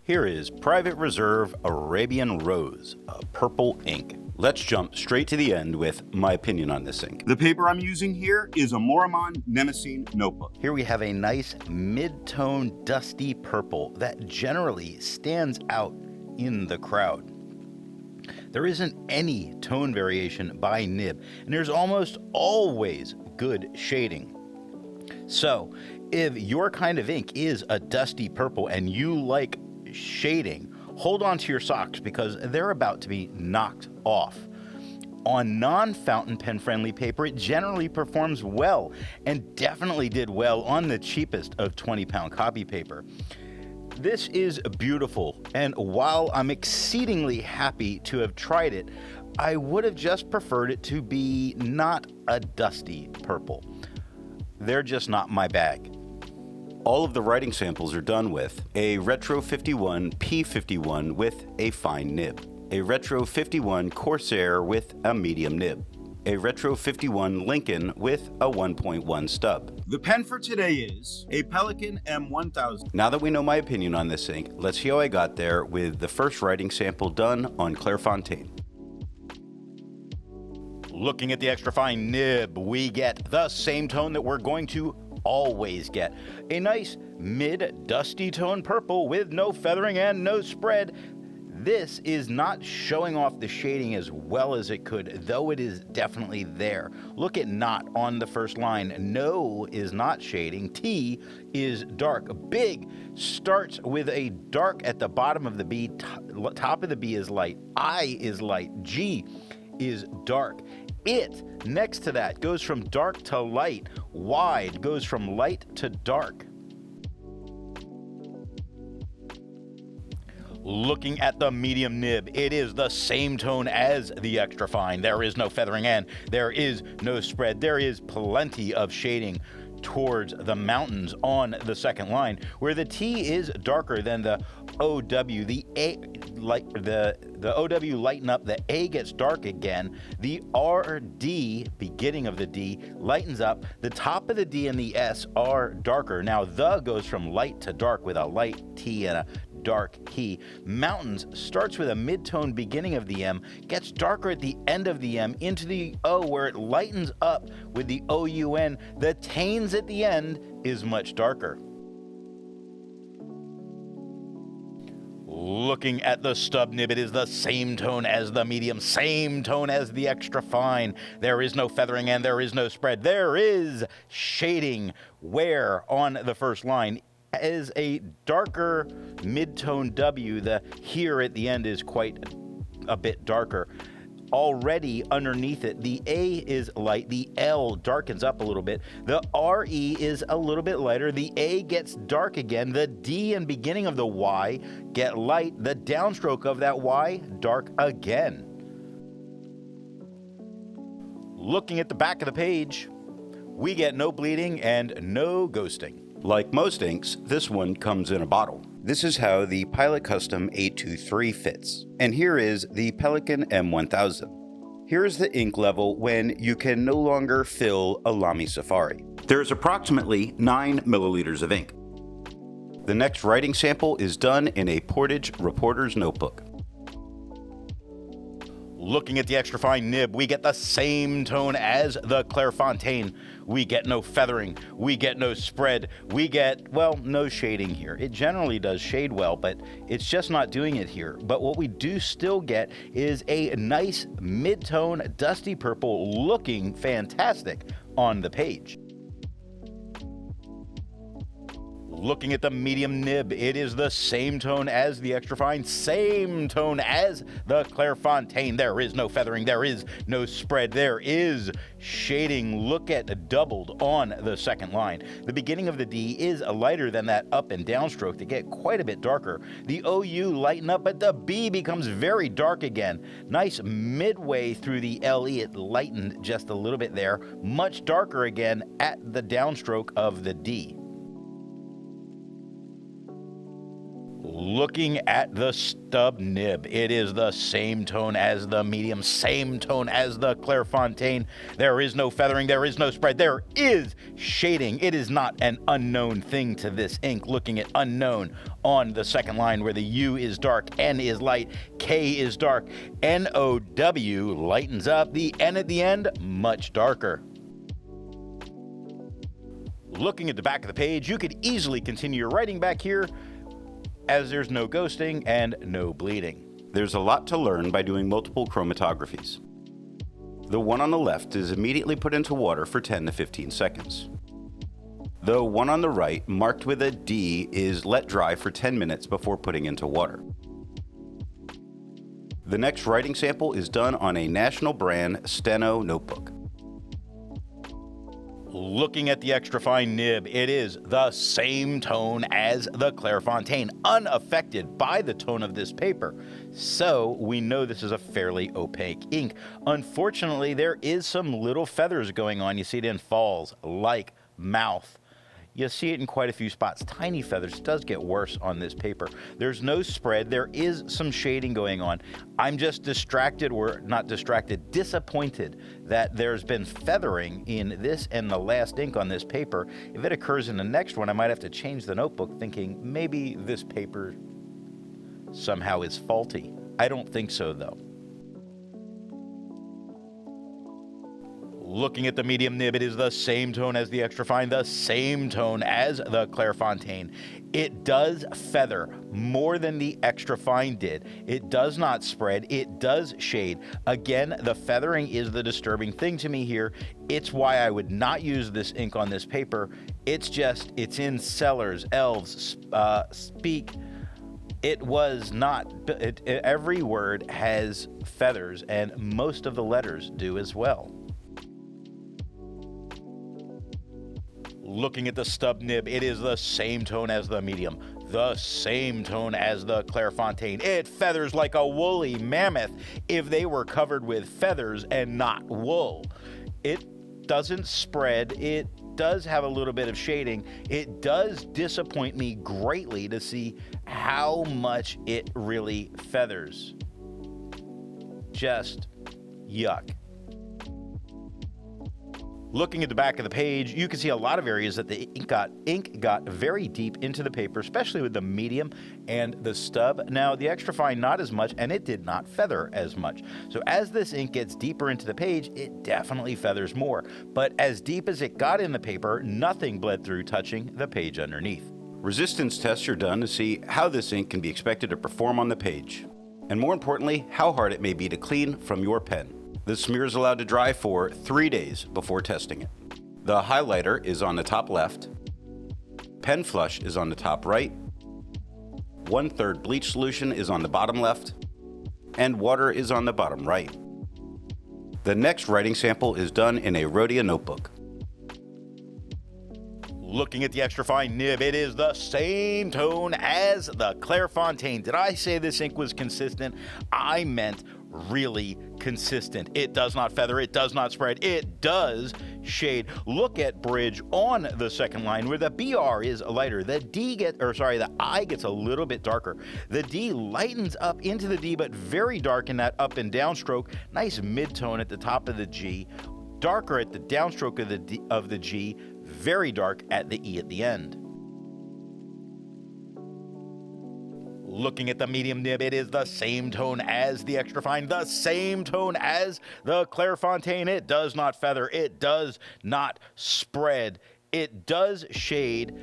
Here is Private Reserve Arabian Rose, a purple ink. Let's jump straight to the end with my opinion on this ink. The paper I'm using here is a Maruman Mnemosyne Notebook. Here we have a nice mid-tone dusty purple that generally stands out in the crowd. There isn't any tone variation by nib, and there's almost always good shading. So, if your kind of ink is a dusty purple and you like shading, hold on to your socks because they're about to be knocked off. On non-fountain pen friendly paper, it generally performs well and definitely did well on the cheapest of 20-pound copy paper. This is beautiful, and while I'm exceedingly happy to have tried it, I would have just preferred it to be not a dusty purple. They're just not my bag. All of the writing samples are done with a Retro 51 P51 with a fine nib, a Retro 51 Corsair with a medium nib, a Retro 51 Lincoln with a 1.1 stub. The pen for today is a Pelikan M1000. Now that we know my opinion on this ink, let's see how I got there with the first writing sample done on Clairfontaine. Looking at the extra fine nib, we get the same tone that we're going to always get. A nice mid-dusty tone purple with no feathering and no spread. This is not showing off the shading as well as it could, though it is definitely there. Look at not on the first line. No is not shading. T is dark. Big starts with a dark at the bottom of the B. Top of the B is light. I is light. G is dark. It, next to that, goes from dark to light. Wide goes from light to dark. Looking at the medium nib, it is the same tone as the extra fine. There is no feathering and there is no spread. There is plenty of shading towards the mountains on the second line, where the T is darker than the OW. The A, like the OW lighten up, the A gets dark again. The RD, beginning of the D, lightens up. The top of the D and the S are darker. Now the goes from light to dark with a light T and a dark he. Mountains starts with a mid-tone beginning of the M, gets darker at the end of the M into the O where it lightens up with the OUN. The tanes at the end is much darker. Looking at the stub nib, it is the same tone as the medium, same tone as the extra fine. There is no feathering and there is no spread. There is shading where on the first line is a darker mid-tone W. The here at the end is quite a bit darker. Already underneath it, the A is light, the L darkens up a little bit, the RE is a little bit lighter, the A gets dark again, the D and beginning of the Y get light, the downstroke of that Y dark again. Looking at the back of the page, we get no bleeding and no ghosting. Like most inks, this one comes in a bottle. This is how the Pilot Custom 823 fits. And here is the Pelikan M1000. Here is the ink level when you can no longer fill a Lamy Safari. There is approximately 9 milliliters of ink. The next writing sample is done in a Portage Reporter's Notebook. Looking at the extra fine nib, we get the same tone as the Clairfontaine. We get no feathering, we get no spread, we get, well, no shading here. It generally does shade well, but it's just not doing it here. But what we do still get is a nice mid-tone dusty purple looking fantastic on the page. Looking at the medium nib, it is the same tone as the extra fine, same tone as the Clairfontaine. There is no feathering, there is no spread, there is shading. Look at doubled on the second line. The beginning of the D is lighter than that up and down stroke to get quite a bit darker. The OU lighten up, but the B becomes very dark again. Nice midway through the LE, it lightened just a little bit there. Much darker again at the downstroke of the D. Looking at the stub nib, it is the same tone as the medium, same tone as the Clairfontaine. There is no feathering, there is no spread, there is shading. It is not an unknown thing to this ink. Looking at unknown on the second line where the U is dark, N is light, K is dark, N-O-W lightens up, the N at the end, much darker. Looking at the back of the page, you could easily continue your writing back here, as there's no ghosting and no bleeding. There's a lot to learn by doing multiple chromatographies. The one on the left is immediately put into water for 10 to 15 seconds. The one on the right, marked with a D, is let dry for 10 minutes before putting into water. The next writing sample is done on a national brand Steno notebook. Looking at the extra fine nib, it is the same tone as the Clairfontaine, unaffected by the tone of this paper. So we know this is a fairly opaque ink. Unfortunately, there is some little feathers going on. You see it in falls, like mouth. You see it in quite a few spots. Tiny feathers. It does get worse on this paper. There's no spread. There is some shading going on. I'm just disappointed that there's been feathering in this and the last ink on this paper. If it occurs in the next one, I might have to change the notebook, thinking maybe this paper somehow is faulty. I don't think so, though. Looking at the medium nib, it is the same tone as the extra fine, the same tone as the Clairfontaine. It does feather more than the extra fine did. It does not spread. It does shade. Again, the feathering is the disturbing thing to me here. It's why I would not use this ink on this paper. It's in Sellers, Elves, Speak. It was not, every word has feathers, and most of the letters do as well. Looking at the stub nib, it is the same tone as the medium, the same tone as the Clairfontaine. It feathers like a woolly mammoth if they were covered with feathers and not wool. It doesn't spread. It does have a little bit of shading. It does disappoint me greatly to see how much it really feathers. Just yuck. Looking at the back of the page, you can see a lot of areas that the ink got very deep into the paper, especially with the medium and the stub. Now, the extra fine, not as much, and it did not feather as much. So as this ink gets deeper into the page, it definitely feathers more. But as deep as it got in the paper, nothing bled through touching the page underneath. Resistance tests are done to see how this ink can be expected to perform on the page, and more importantly, how hard it may be to clean from your pen. The smear is allowed to dry for 3 days before testing it. The highlighter is on the top left, pen flush is on the top right, 1/3 bleach solution is on the bottom left, and water is on the bottom right. The next writing sample is done in a Rhodia notebook. Looking at the extra fine nib, it is the same tone as the Clairfontaine. Did I say this ink was consistent? I meant really consistent. It does not feather, it does not spread, it does shade. Look at bridge on the second line where the BR is lighter. The I gets a little bit darker. The D lightens up into the D, but very dark in that up and down stroke. Nice mid-tone at the top of the G, darker at the downstroke of the G, very dark at the E at the end. Looking at the medium nib, it is the same tone as the extra fine, the same tone as the Clairfontaine. It does not feather, it does not spread, it does shade,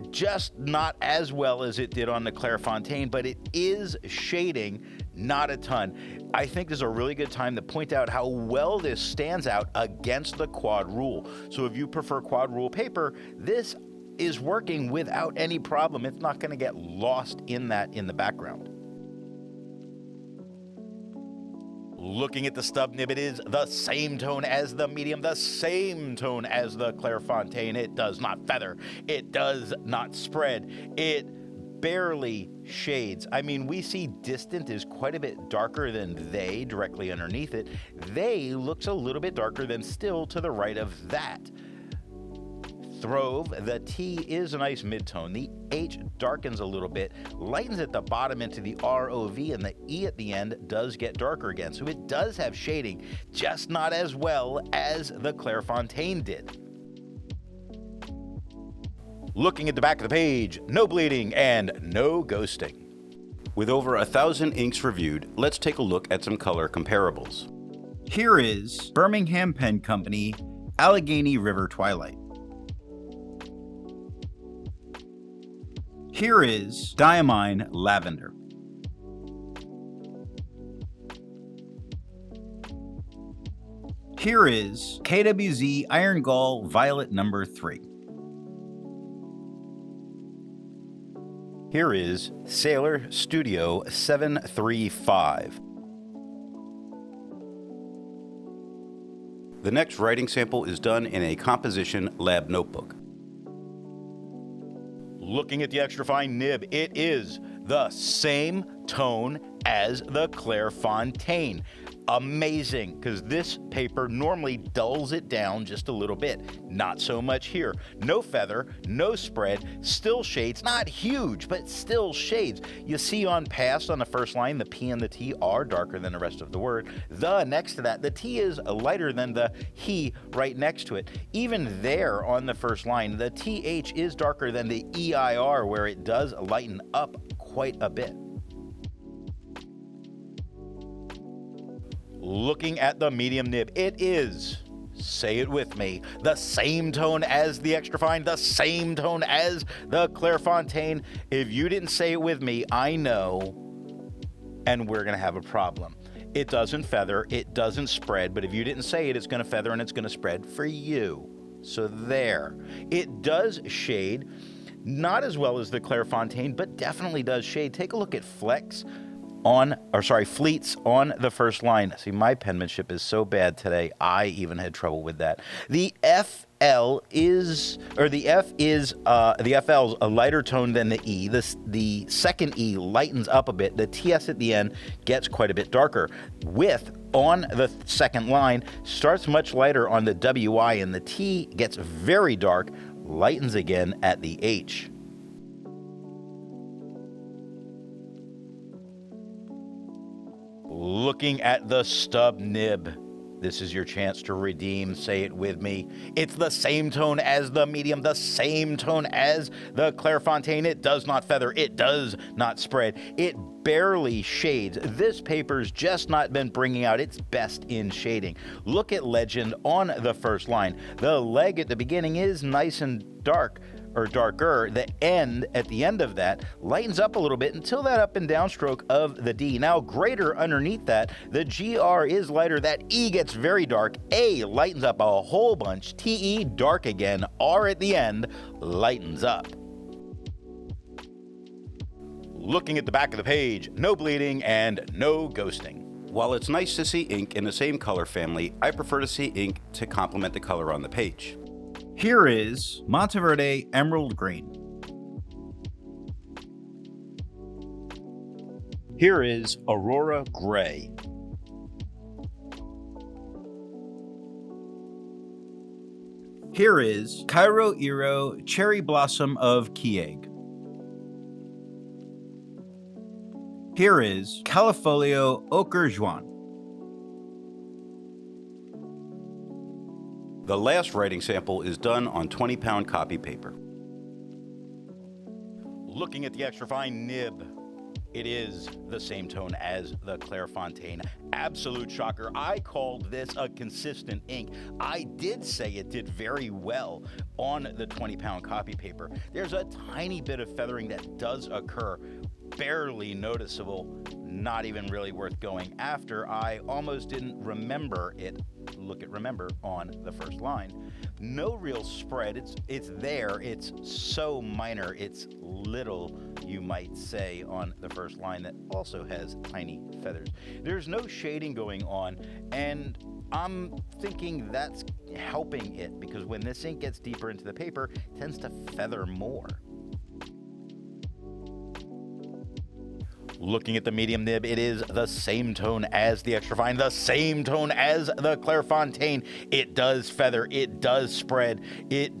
just not as well as it did on the Clairfontaine, but it is shading, not a ton. I think this is a really good time to point out how well this stands out against the quad rule. So if you prefer quad rule paper, this is working without any problem. It's not going to get lost in the background. Looking at the stub nib, it is the same tone as the medium, the same tone as the Clairfontaine. It does not feather, it does not spread, it barely shades. I mean, we see distant is quite a bit darker than they directly underneath it. They looks a little bit darker than still to the right of that. Throve, the T is a nice mid-tone. The H darkens a little bit, lightens at the bottom into the ROV, and the E at the end does get darker again. So it does have shading, just not as well as the Clairefontaine did. Looking at the back of the page, no bleeding and no ghosting. With over 1,000 inks reviewed, let's take a look at some color comparables. Here is Birmingham Pen Company Allegheny River Twilight. Here is Diamine Lavender. Here is KWZ Iron Gall Violet No. 3. Here is Sailor Studio 735. The next writing sample is done in a composition lab notebook. Looking at the extra fine nib, it is the same tone as the Clairefontaine. Amazing, because this paper normally dulls it down just a little bit. Not so much here. No feather, no spread, still shades. Not huge, but still shades. You see on past on the first line, the P and the T are darker than the rest of the word. The next to that, the T is lighter than the he right next to it. Even there on the first line, the TH is darker than the EIR, where it does lighten up quite a bit. Looking at the medium nib, it is, say it with me, the same tone as the extra fine, the same tone as the Clairefontaine. If you didn't say it with me, I know, and we're going to have a problem. It doesn't feather, it doesn't spread, but if you didn't say it, it's going to feather and it's going to spread for you. So there. It does shade, not as well as the Clairefontaine, but definitely does shade. Take a look at fleets on the first line. See, my penmanship is so bad today, I even had trouble with that. The FL's a lighter tone than the E. The second E lightens up a bit. The TS at the end gets quite a bit darker. Width on the second line starts much lighter on the WI, and the T gets very dark, lightens again at the H. Looking at the stub nib, this is your chance to redeem. Say it with me. It's the same tone as the medium, the same tone as the Clairefontaine. It does not feather. It does not spread. It barely shades. This paper's just not been bringing out its best in shading. Look at Legend on the first line. The leg at the beginning is nice and dark, or darker. The end, at the end of that, lightens up a little bit until that up and down stroke of the D. Now greater underneath that, the GR is lighter, that E gets very dark, A lightens up a whole bunch, TE dark again, R at the end lightens up. Looking at the back of the page, no bleeding and no ghosting. While it's nice to see ink in the same color family, I prefer to see ink to complement the color on the page. Here is Monteverde Emerald Green. Here is Aurora Gray. Here is Cairo Iro Cherry Blossom of Kieg. Here is Califolio Ochre Juan. The last writing sample is done on 20-pound copy paper. Looking at the extra fine nib, it is the same tone as the Clairefontaine. Absolute shocker. I called this a consistent ink. I did say it did very well on the 20-pound copy paper. There's a tiny bit of feathering that does occur, barely noticeable, not even really worth going after. I almost didn't remember it. Look at remember on the first line. No real spread. It's there. It's so minor. It's little, you might say, on the first line that also has tiny feathers. There's no shading going on, and I'm thinking that's helping it, because when this ink gets deeper into the paper, it tends to feather more. Looking at the medium nib, it is the same tone as the extra fine, the same tone as the Clairefontaine. It does feather, it does spread, it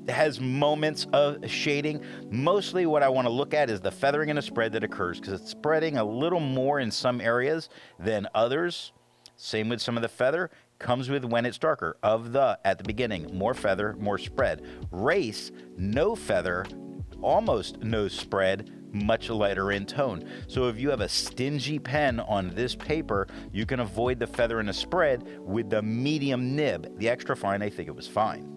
has moments of shading. Mostly what I want to look at is the feathering and the spread that occurs, because it's spreading a little more in some areas than others. Same with some of the feather. Comes with when it's darker. At the beginning, more feather, more spread. Race, no feather, almost no spread, much lighter in tone. So if you have a stingy pen on this paper, you can avoid the feather and the spread with the medium nib. The extra fine, I think it was fine.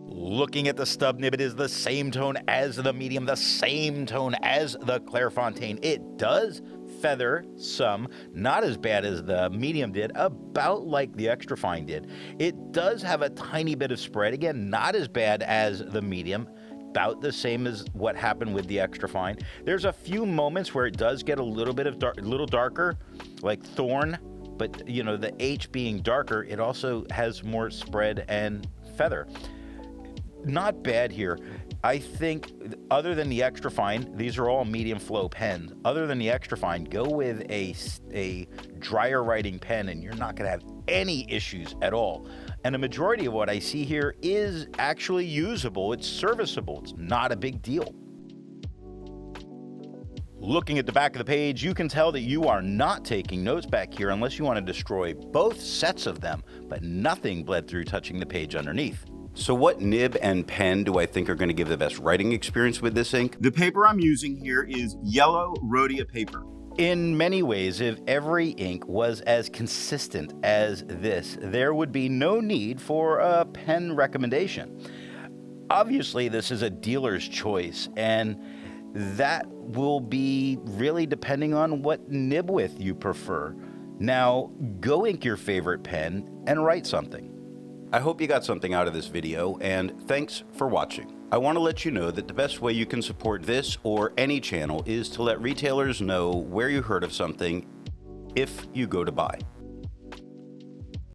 Looking at the stub nib, it is the same tone as the medium, the same tone as the Clairfontaine. It does feather some, not as bad as the medium did, about like the extra fine did. It does have a tiny bit of spread, again, not as bad as the medium, about the same as what happened with the extra fine. There's a few moments where it does get a little bit of little darker, like thorn, but you know, the H being darker, it also has more spread and feather. Not bad here. I think other than the extra fine, these are all medium flow pens. Other than the extra fine, go with a drier writing pen and you're not going to have any issues at all. And a majority of what I see here is actually usable. It's serviceable. It's not a big deal. Looking at the back of the page, you can tell that you are not taking notes back here unless you want to destroy both sets of them, but nothing bled through touching the page underneath. So what nib and pen do I think are going to give the best writing experience with this ink? The paper I'm using here is yellow Rhodia paper. In many ways, if every ink was as consistent as this, there would be no need for a pen recommendation. Obviously, this is a dealer's choice, and that will be really depending on what nib width you prefer. Now, go ink your favorite pen and write something. I hope you got something out of this video, and thanks for watching. I want to let you know that the best way you can support this or any channel is to let retailers know where you heard of something if you go to buy.